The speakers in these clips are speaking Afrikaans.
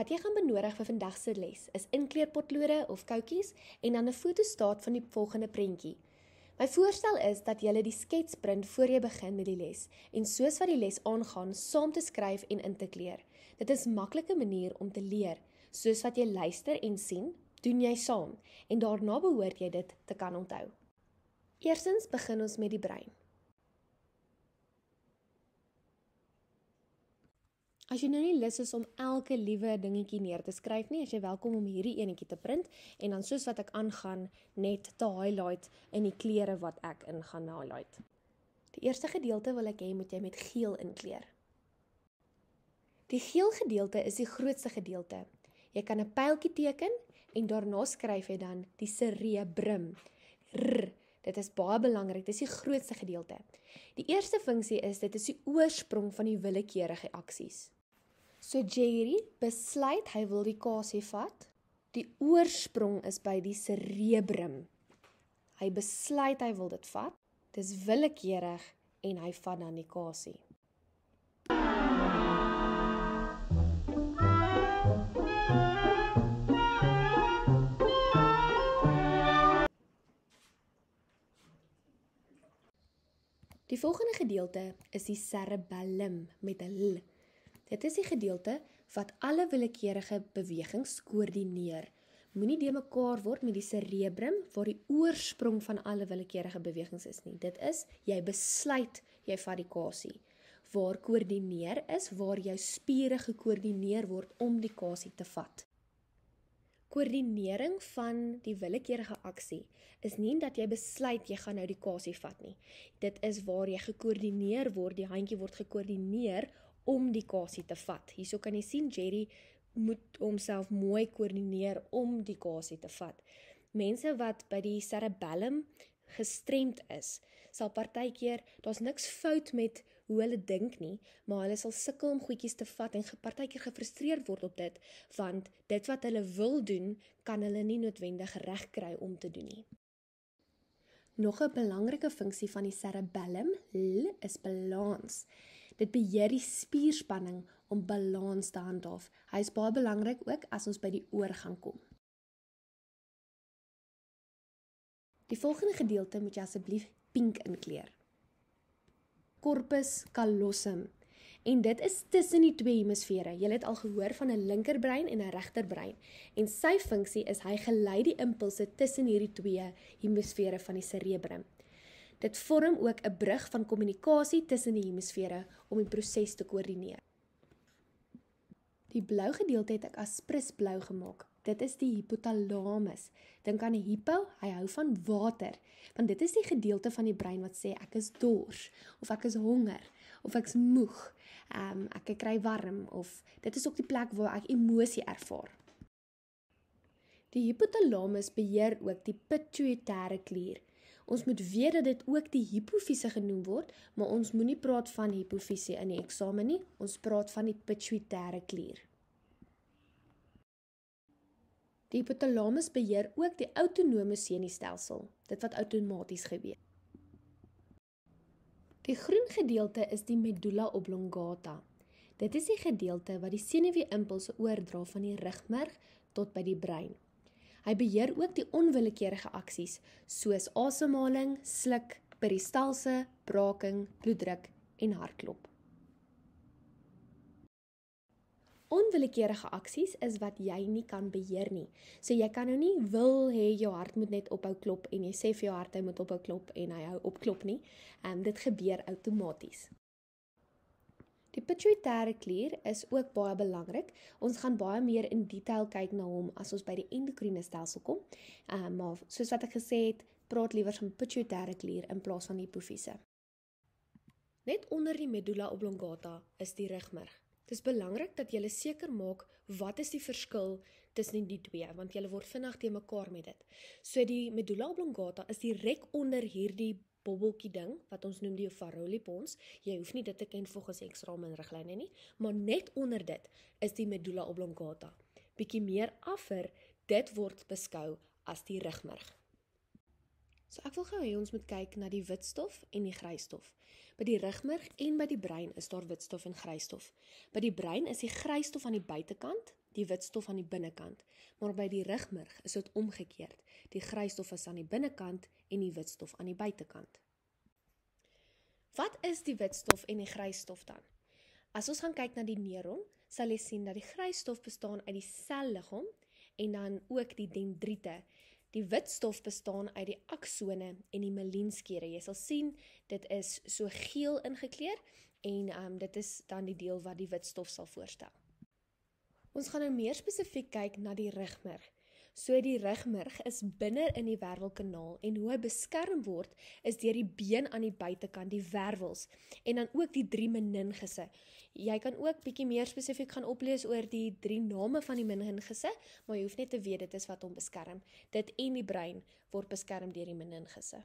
Wat jy gaan benodig vir vandag se les is inkleurpotlode of koutjies en dan 'n fotostaat van die volgende prentjie. My voorstel is dat jy die skets print voor jy begin met die les en soos wat die les aangaan, saam te skryf en in te kleur. Dit is 'n maklike manier om te leer. Soos wat jy luister en sien, doen jy saam en daarna behoort jy dit te kan onthou. Eerstens begin ons met die brein. As jy nou nie lus is om elke liewe dingetjie neer te skryf nie, is jy welkom om hierdie enetjie te print en dan soos wat ek aangaan net te highlight in die kleure wat ek in gaan highlight. Die eerste gedeelte wil ek hê moet jy met geel inkleur. Die geel gedeelte is die grootste gedeelte. Jy kan 'n pyltjie teken en daarna skryf jy dan die cerebrum. Dit is baie belangrik, dit is die grootste gedeelte. Die eerste funksie is, dit is die oorsprong van die willekeurige aksies. So Jerry besluit hy wil die kasie vat. Die oorsprong is by die cerebrum. Hy besluit hy wil dit vat. Dit is willekeurig en hy vat dan die kasie. Die volgende gedeelte is die cerebellum met 'n L. Dit is die gedeelte wat alle willekeurige bewegings koördineer. Moenie de mekaar word met die cerebrum waar die oorsprong van alle willekeurige bewegings is nie. Dit is, jy besluit, jy vat die kasie. Waar koördineer is, waar jou spiere gekoördineer word om die kasie te vat. Koördinering van die willekeurige aksie is nie dat jy besluit jy gaan nou die kasie vat nie. Dit is waar jy gekoördineer word, die handjie word gekoördineer om die kasie te vat. Hierso kan jy sien, Jerry moet homself mooi koördineer om die kasie te vat. Mense wat by die cerebellum gestremd is, sal partykeer, daar's niks fout met hoe hulle dink nie, maar hulle sal sukkel om goedjies te vat en partykeer gefrustreerd word op dit, want dit wat hulle wil doen, kan hulle nie noodwendig reg kry om te doen nie. Nog 'n belangrike funksie van die cerebellum, L, is balans. Dit beheer die spierspanning om balans te handhaaf. Hy is baie belangrik ook as ons by die oor gaan kom. Die volgende gedeelte moet jy asseblief pink inkleur. Corpus callosum. En dit is tussen die twee hemisfere. Jy het al gehoor van 'n linkerbrein en 'n regterbrein. En sy funksie is hy gelei die impulse tussen hierdie twee hemisfere van die cerebrum. Dit vorm ook 'n brug van kommunikasie tussen die hemisfere om die proses te koördineer. Die blou gedeelte het ek as prisblou gemaak. Dit is die hypothalamus. Dink aan 'n hippo, hy hou van water, want dit is die gedeelte van die brein wat sê ek is dors, of ek is honger, of ek is moeg, ek kry warm, of dit is ook die plek waar ek emosie ervaar. Die hypothalamus beheer ook die pituitêre klier. Ons moet weet dat dit ook die hipofise genoem word, maar ons moenie praat van hipofise in die eksamen nie, ons praat van die pituitêre klier. Die hypothalamus beheer ook die autonome senuistelsel, dit wat outomaties gebeur. Die groen gedeelte is die medulla oblongata. Dit is die gedeelte wat die senuwee-impulse oordra van die rugmerg tot by die brein. Hy beheer ook die onwillekeurige aksies soos asemhaling, sluk, peristalse, braking, bloeddruk en hartklop. Onwillekeurige aksies is wat jy nie kan beheer nie. So jy kan nou nie wil hê jou hart moet net ophou klop en jy sê vir jou hart hy moet ophou klop en hy hou op klop nie. Dit gebeur outomaties. Die pituitêre klier is ook baie belangrik. Ons gaan baie meer in detail kyk na hom as ons by die endokriene stelsel kom. Maar soos wat ek gesê het, praat liewer van pituitêre klier in plaas van hipofise. Net onder die medulla oblongata is die rugmerg. Dit is belangrik dat jy seker maak wat is die verskil tussen die twee, want jy word vinnig te mekaar met dit. So die medulla oblongata is direk onder hierdie bobbeltjie ding, wat ons noem die Farrelly pons. Jy hoef nie dit te ken volgens die eksamensriglyne nie, maar net onder dit is die medulla oblongata. Bietjie meer affer, dit word beskou as die rugmerg. So ek wil gou hê ons moet kyk na die witstof en die grysstof. By die rugmerg en by die brein is daar witstof en grysstof. By die brein is die grysstof aan die buitekant die witstof aan die binnekant, maar by die rugmurg is dit omgekeerd. Die grysstof is aan die binnekant en die witstof aan die buitekant. Wat is die witstof en die grysstof dan? As ons gaan kyk na die neuron, sal jy sien dat die grysstof bestaan uit die selliggaam en dan ook die dendriete. Die witstof bestaan uit die aksone en die myelienskere. Jy sal sien, dit is so geel ingekleer en dit is dan die deel wat die witstof sal voorstel. Ons gaan nou meer spesifiek kyk na die rugmurg. So die rugmurg is binne in die wervelkanaal en hoe hy beskerm word is deur die been aan die buitekant, die wervels en dan ook die 3 meningisse. Jy kan ook bietjie meer spesifiek gaan oplees oor die 3 name van die meningisse, maar jy hoef net te weet dit is wat hom beskerm. Dit en die brein word beskerm deur die meningisse.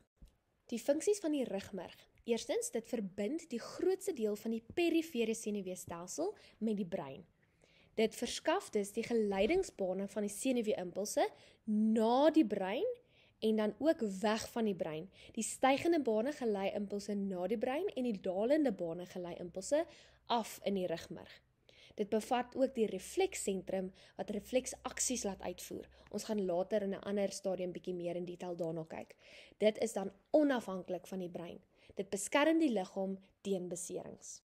Die funksies van die rugmurg. Eerstens, dit verbind die grootste deel van die perifere senuweestelsel met die brein. Dit verskaf dus die geleidingsbane van die senuwee-impulse na die brein en dan ook weg van die brein. Die stygende bane gelei impulse na die brein en die dalende bane gelei impulse af in die rugmurg. Dit bevat ook die reflekssentrum wat refleksaksies laat uitvoer. Ons gaan later in 'n ander stadium bietjie meer in detail daarna kyk. Dit is dan onafhanklik van die brein. Dit beskerm die liggaam teen beserings.